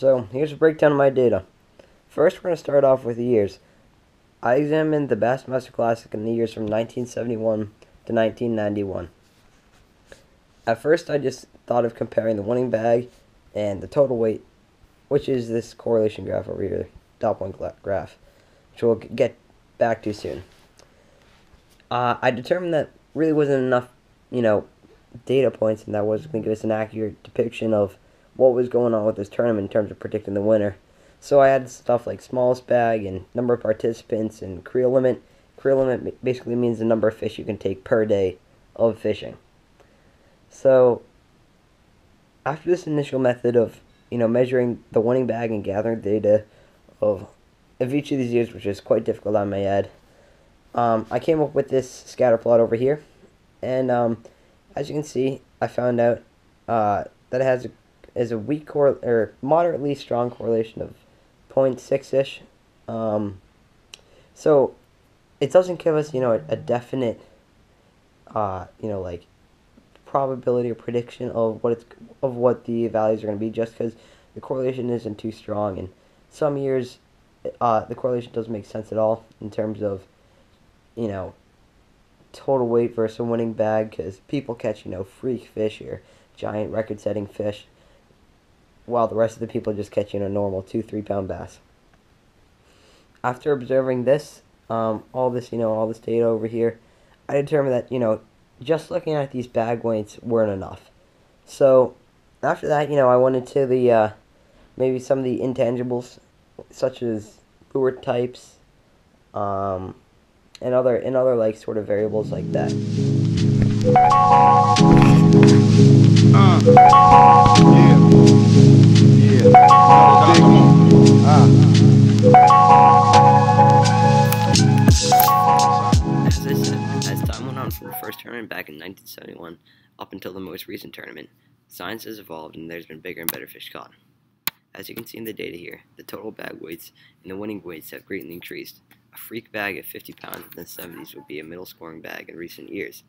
So here's a breakdown of my data. First, we're going to start off with the years. I examined the Bassmaster Classic in the years from 1971 to 1991. At first, I just thought of comparing the winning bag and the total weight, which is this correlation graph over here, dot point graph, which we'll get back to soon. I determined that really wasn't enough, data points, and that wasn't going to give us an accurate depiction of what was going on with this tournament in terms of predicting the winner. So I added stuff like smallest bag and number of participants and creel limit. Creel limit basically means the number of fish you can take per day of fishing. So after this initial method of measuring the winning bag and gathering data of each of these years, which is quite difficult, I may add, I came up with this scatter plot over here, and as you can see, I found out that it has a weak or moderately strong correlation of 0.6-ish. So it doesn't give us a definite like probability or prediction of what the values are going to be, just because the correlation isn't too strong. And some years the correlation doesn't make sense at all in terms of total weight versus a winning bag, because people catch freak fish or giant record-setting fish, while the rest of the people just catch normal 2-3 pound bass. After observing this, all this data over here, I determined that just looking at these bag weights weren't enough. So after that, I went into the maybe some of the intangibles, such as lure types, and other like sort of variables like that. As I said, as time went on from the first tournament back in 1971 up until the most recent tournament, science has evolved and there's been bigger and better fish caught. As you can see in the data here, the total bag weights and the winning weights have greatly increased. A freak bag at 50 pounds in the 70s would be a middle scoring bag in recent years.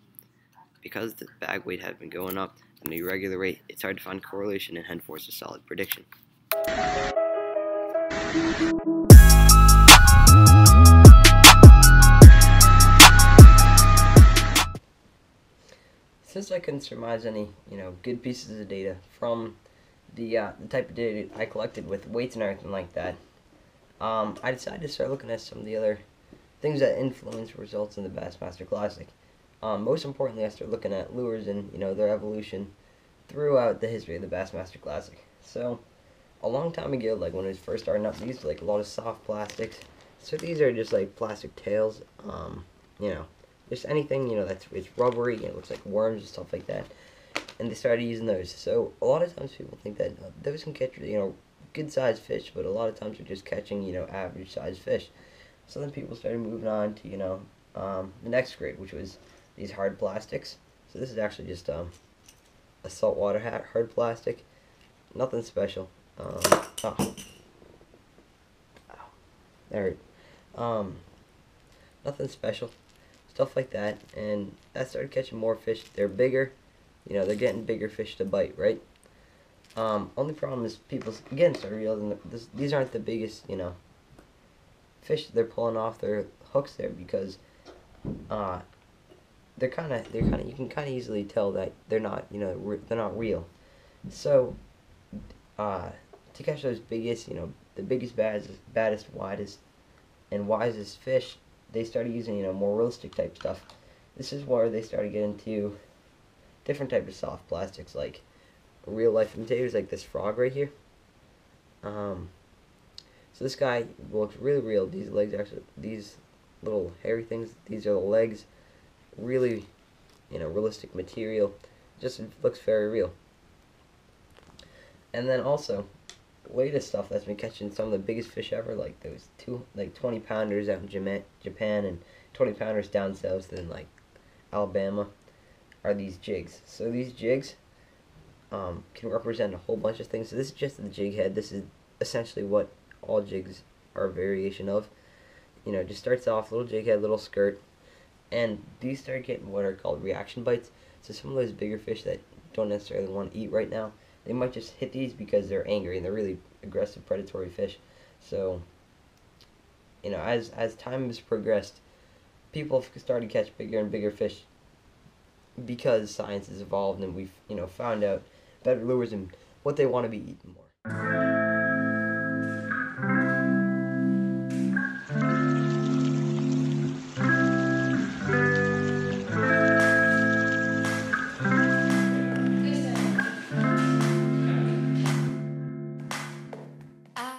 Because the bag weight has been going up at an irregular rate, it's hard to find correlation and hence force a solid prediction. Since I couldn't surmise any, good pieces of data from the type of data I collected with weights and everything like that, I decided to start looking at some of the other things that influence results in the Bassmaster Classic. Most importantly, I started looking at lures and their evolution throughout the history of the Bassmaster Classic. So a long time ago, like when it was first starting up, these were like a lot of soft plastics. So these are just like plastic tails, just anything it's rubbery, it looks like worms and stuff like that. And they started using those. So a lot of times people think that those can catch good sized fish, but a lot of times they're just catching average sized fish. So then people started moving on to the next grade, which was these hard plastics. So this is actually just a saltwater hard plastic, nothing special. Nothing special, stuff like that, and that started catching more fish. They're bigger, they're getting bigger fish to bite, right? Only problem is people again start realizing that these aren't the biggest fish they're pulling off their hooks there, because they're kind of you can kind of easily tell that they're not they're not real. So to catch those biggest the biggest, baddest, widest, and wisest fish, they started using more realistic type stuff. This is where they started getting into different types of soft plastics, like real life imitators, like this frog right here. So this guy looks really real. These legs, actually, these little hairy things, these are the legs. Really, realistic material. Just looks very real. And then also, latest stuff that's been catching some of the biggest fish ever, like those 20 pounders out in Japan and 20 pounders down south in like Alabama, are these jigs. So these jigs can represent a whole bunch of things. So this is just the jig head. This is essentially what all jigs are a variation of. Just starts off little jig head, little skirt, and these start getting what are called reaction bites. So some of those bigger fish that don't necessarily want to eat right now, they might just hit these because they're angry and they're really aggressive predatory fish. So, as time has progressed, people have started to catch bigger and bigger fish because science has evolved and we've found out better lures and what they want to be eaten more.